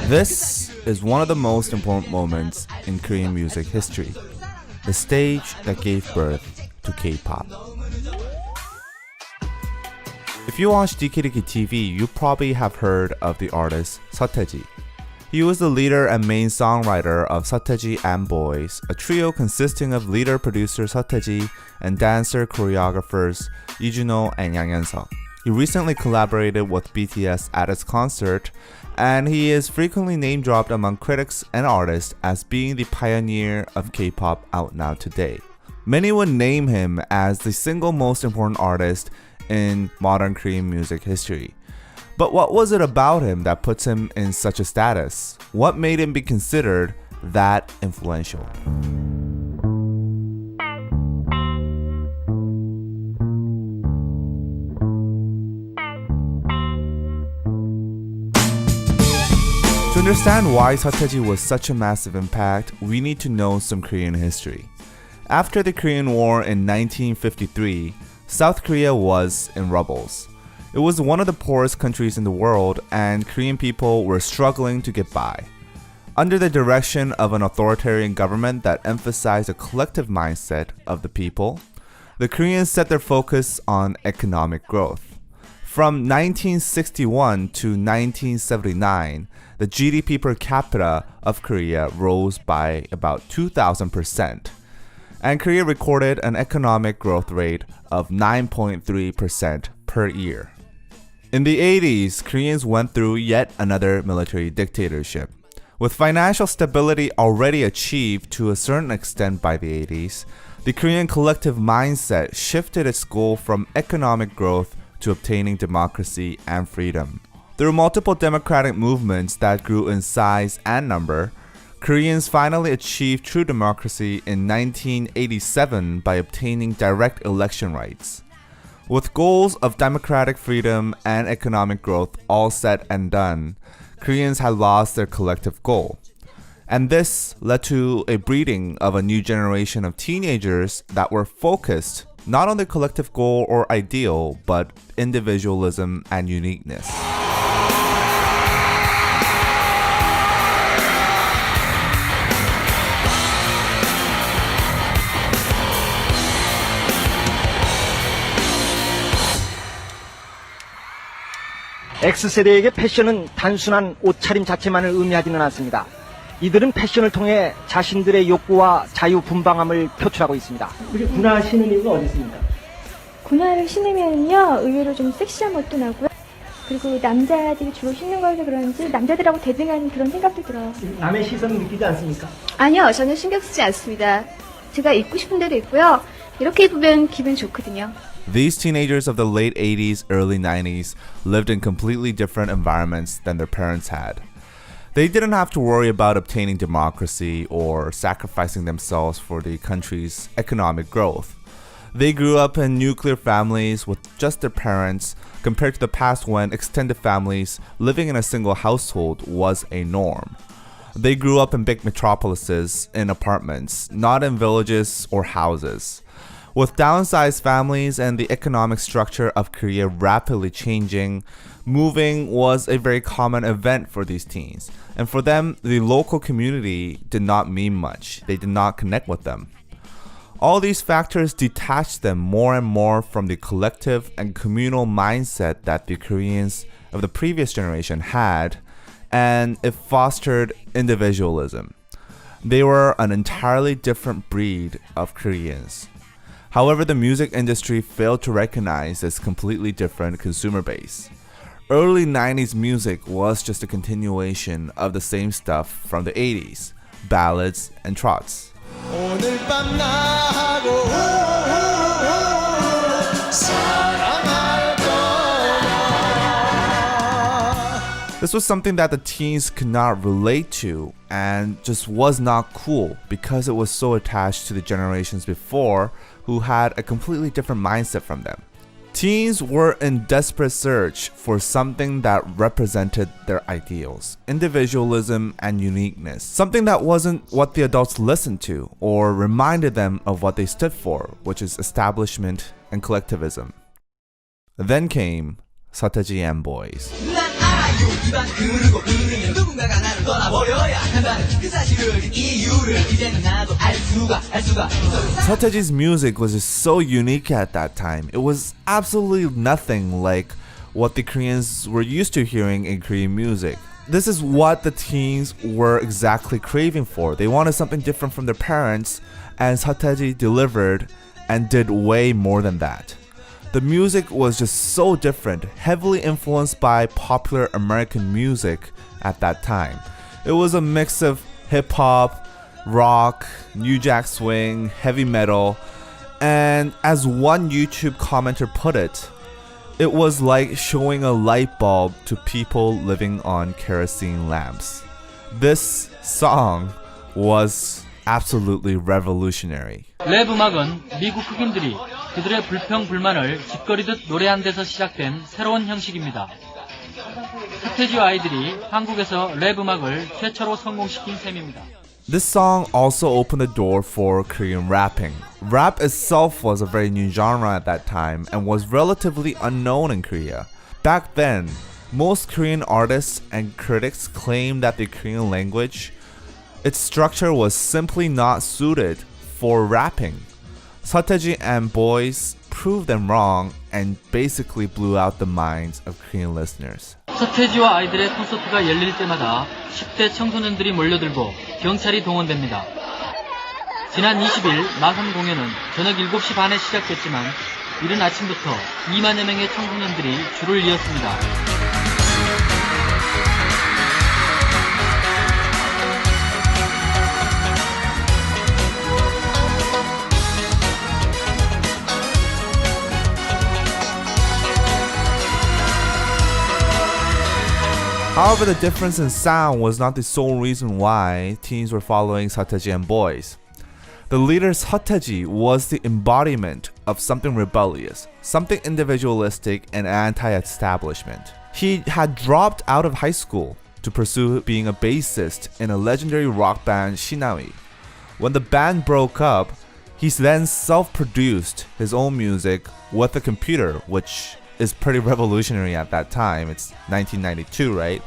This is one of the most important moments in Korean music history, the stage that gave birth to K-pop. If you watch DKDKTV, you probably have heard of the artist Satechi. He was the leader and main songwriter of Satechi and Boys, a trio consisting of leader producer Satechi and dancer choreographers Ijuno and Yang Yeon-seok. He recently collaborated with BTS at its concert, and he is frequently name-dropped among critics and artists as being the pioneer of K-pop out now today. Many would name him as the single most important artist in modern Korean music history. But what was it about him that puts him in such a status? What made him be considered that influential? To understand why Satechi was such a massive impact, we need to know some Korean history. After the Korean War in 1953, South Korea was in rubbles. It was one of the poorest countries in the world, and Korean people were struggling to get by. Under the direction of an authoritarian government that emphasized a collective mindset of the people, the Koreans set their focus on economic growth. From 1961 to 1979, the GDP per capita of Korea rose by about 2,000%, and Korea recorded an economic growth rate of 9.3% per year. In the 80s, Koreans went through yet another military dictatorship. With financial stability already achieved to a certain extent by the 80s, the Korean collective mindset shifted its goal from economic growth to obtaining democracy and freedom. Through multiple democratic movements that grew in size and number, Koreans finally achieved true democracy in 1987 by obtaining direct election rights. With goals of democratic freedom and economic growth all set and done, Koreans had lost their collective goal. And this led to a breeding of a new generation of teenagers that were focused not on the collective goal or ideal, but individualism and uniqueness. X세대에게 패션은 단순한 옷차림 자체만을 의미하지는 않습니다. 이들은 패션을 통해 자신들의 욕구와 자유분방함을 표출하고 있습니다. 우리 군화 신는 이유가 어디 있습니까? 군화를 신으면요 의외로 좀 섹시한 것도 나고요. 그리고 남자들이 주로 신는 거라서 그런지 남자들하고 대등한 그런 생각도 들어요. 남의 시선을 느끼지 않습니까? 아니요, 전혀 신경 쓰지 않습니다. 제가 입고 싶은 대로 입고요. 이렇게 입으면 기분 좋거든요. These teenagers of the late 80s, early 90s lived in completely different environments than their parents had. They didn't have to worry about obtaining democracy or sacrificing themselves for the country's economic growth. They grew up in nuclear families with just their parents, compared to the past when extended families living in a single household was a norm. They grew up in big metropolises in apartments, not in villages or houses. With downsized families and the economic structure of Korea rapidly changing, moving was a very common event for these teens. And for them, the local community did not mean much. They did not connect with them. All these factors detached them more and more from the collective and communal mindset that the Koreans of the previous generation had, and it fostered individualism. They were an entirely different breed of Koreans. However, the music industry failed to recognize this completely different consumer base. Early 90s music was just a continuation of the same stuff from the 80s, ballads and trots. This was something that the teens could not relate to and just was not cool because it was so attached to the generations before who had a completely different mindset from them. Teens were in desperate search for something that represented their ideals, individualism and uniqueness, something that wasn't what the adults listened to or reminded them of what they stood for, which is establishment and collectivism. Then came Satechi and Boys. Satechi's music was just so unique at that time. It was absolutely nothing like what the Koreans were used to hearing in Korean music. This is what the teens were exactly craving for. They wanted something different from their parents, and Satechi delivered and did way more than that. The music was just so different, heavily influenced by popular American music at that time. It was a mix of hip-hop, rock, New Jack Swing, heavy metal, and as one YouTube commenter put it, it was like showing a light bulb to people living on kerosene lamps. This song was absolutely revolutionary. 랩 음악은 미국 흑인들이 그들의 불평 불만을 짓거리듯 노래한 데서 시작된 새로운 형식입니다. 서태지와 아이들이 한국에서 랩 음악을 최초로 성공시킨 셈입니다. This song also opened the door for Korean rapping. Rap itself was a very new genre at that time and was relatively unknown in Korea. Back then, most Korean artists and critics claimed that the Korean language, its structure was simply not suited for rapping. Satechi and Boys proved them wrong and basically blew out the minds of Korean listeners. 서태지와 아이들의 콘서트가 열릴 때마다 10대 청소년들이 몰려들고 경찰이 동원됩니다. 지난 20일 마산 공연은 저녁 7시 반에 시작됐지만 이른 아침부터 2만여 명의 청소년들이 줄을 이었습니다. However, the difference in sound was not the sole reason why teens were following Satechi and Boys. The leader Satechi was the embodiment of something rebellious, something individualistic and anti-establishment. He had dropped out of high school to pursue being a bassist in a legendary rock band Shinawi. When the band broke up, he then self-produced his own music with a computer, which is pretty revolutionary at that time. It's 1992, right?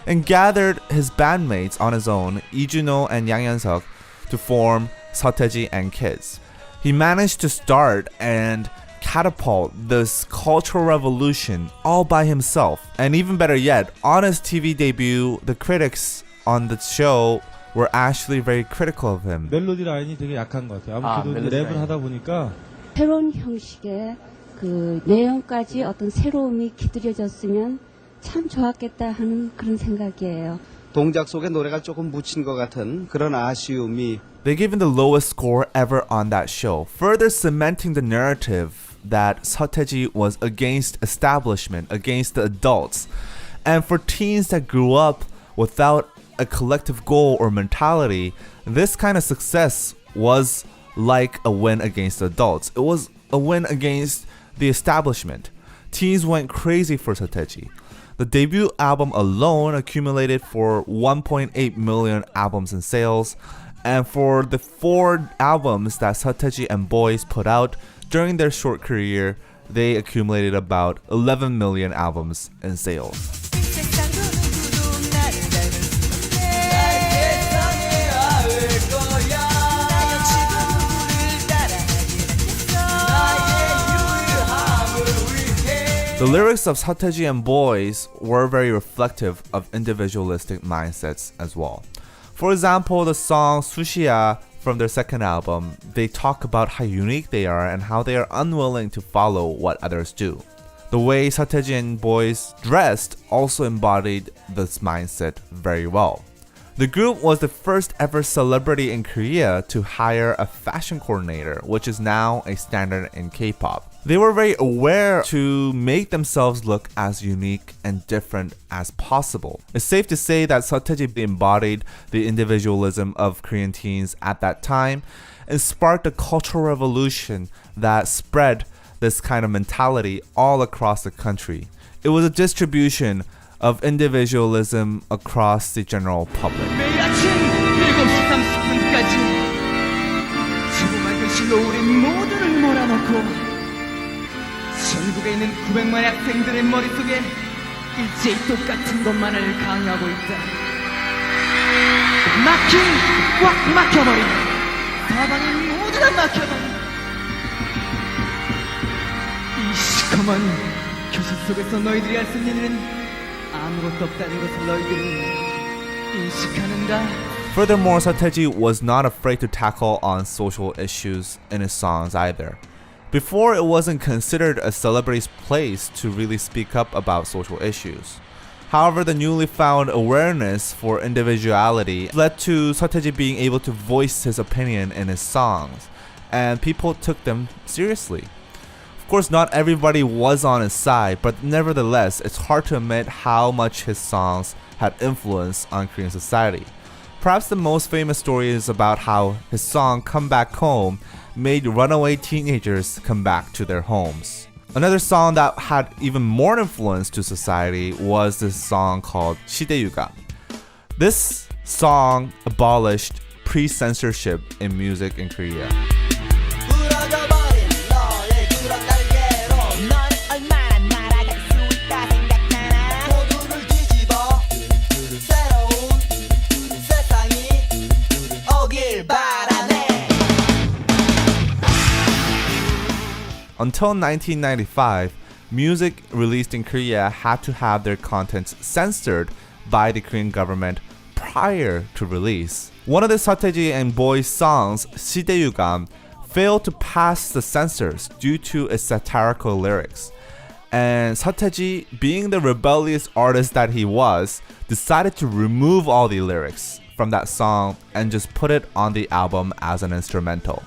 And gathered his bandmates on his own, Ijuno and Yang Yeon-seok, to form Satechi and Kids. He managed to start and catapult this cultural revolution all by himself. And even better yet, on his TV debut, the critics on the show were actually very critical of him. 멜로디 라인이 되게 약한 것 같아요. 아무래도 랩을 하다 보니까 새로운 형식의 그 내용까지 어떤 새로움이 기들여졌으면 참 좋았겠다 하는 그런 생각이에요. 동작 속에 노래가 조금 묻힌 것 같은 그런 아쉬움이. They gave him the lowest score ever on that show, further cementing the narrative that Satechi was against establishment, against the adults. And for teens that grew up without a collective goal or mentality, this kind of success was like a win against adults. It was a win against the establishment. Teens went crazy for Satechi. The debut album alone accumulated for 1.8 million albums in sales, and for the 4 albums that Satechi and Boys put out during their short career, they accumulated about 11 million albums in sales. The lyrics of Satechi and Boys were very reflective of individualistic mindsets as well. For example, the song Sushiya from their second album, they talk about how unique they are and how they are unwilling to follow what others do. The way Satechi and Boys dressed also embodied this mindset very well. The group was the first ever celebrity in Korea to hire a fashion coordinator, which is now a standard in K-pop. They were very aware to make themselves look as unique and different as possible. It's safe to say that Satechi embodied the individualism of Korean teens at that time and sparked a cultural revolution that spread this kind of mentality all across the country. It was a distribution of individualism across the general public. 매일 아침 7시 30분까지 수많은 글씨로 우리 모두를 몰아넣고 전국에 있는 900만의 학생들의 머릿속에 일제히 똑같은 것만을 강요하고 있다. 막힌 꽉 막혀버린 사방이 모두 다 막혀버린 이 시커먼 교실 속에서 너희들이 할 수 있는 일은 아무것도 없다는 것을 너희들은 인식하는가? Furthermore, Satechi was not afraid to tackle on social issues in his songs either. Before, it wasn't considered a celebrity's place to really speak up about social issues. However, the newly found awareness for individuality led to Satechi being able to voice his opinion in his songs, and people took them seriously. Of course, not everybody was on his side, but nevertheless, it's hard to admit how much his songs had influence on Korean society. Perhaps the most famous story is about how his song Come Back Home made runaway teenagers come back to their homes. Another song that had even more influence to society was this song called 시대유감. This song abolished pre-censorship in music in Korea. Until 1995, music released in Korea had to have their contents censored by the Korean government prior to release. One of the Satechi and Boy's songs, 시대유감, failed to pass the censors due to its satirical lyrics. And Satechi, being the rebellious artist that he was, decided to remove all the lyrics from that song and just put it on the album as an instrumental.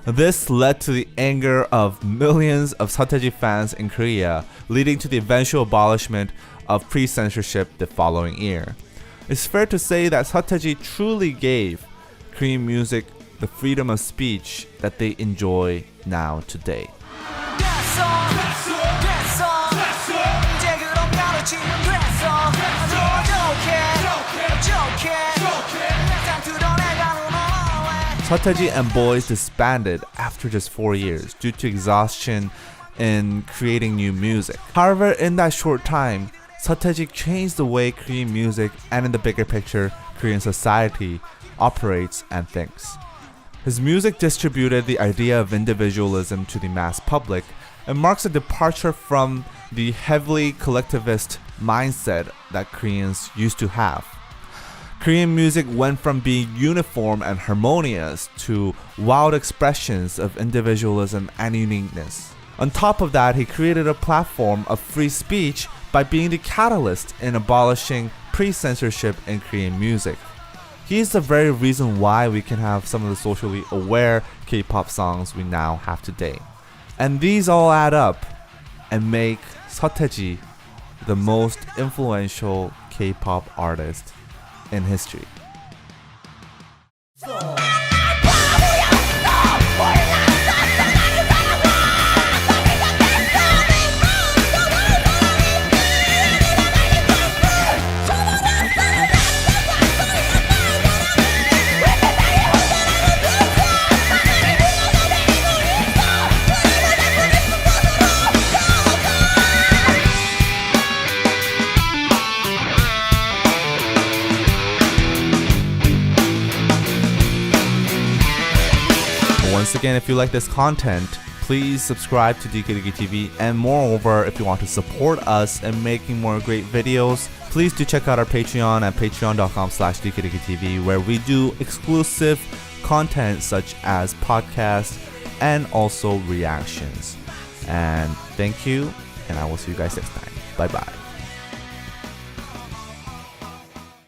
This led to the anger of millions of Satechi fans in Korea, leading to the eventual abolishment of pre-censorship the following year. It's fair to say that Satechi truly gave Korean music the freedom of speech that they enjoy now today. Satechi and Boys disbanded after just 4 years due to exhaustion in creating new music. However, in that short time, Satechi changed the way Korean music and in the bigger picture, Korean society operates and thinks. His music distributed the idea of individualism to the mass public and marks a departure from the heavily collectivist mindset that Koreans used to have. Korean music went from being uniform and harmonious to wild expressions of individualism and uniqueness. On top of that, he created a platform of free speech by being the catalyst in abolishing pre-censorship in Korean music. He is the very reason why we can have some of the socially aware K-pop songs we now have today. And these all add up and make Satechi the most influential K-pop artist in history. Once again, if you like this content, please subscribe to DKDKTV, and moreover, if you want to support us in making more great videos, please do check out our Patreon at patreon.com/DKDKTV, where we do exclusive content such as podcasts and also reactions. And thank you, and I will see you guys next time. Bye bye.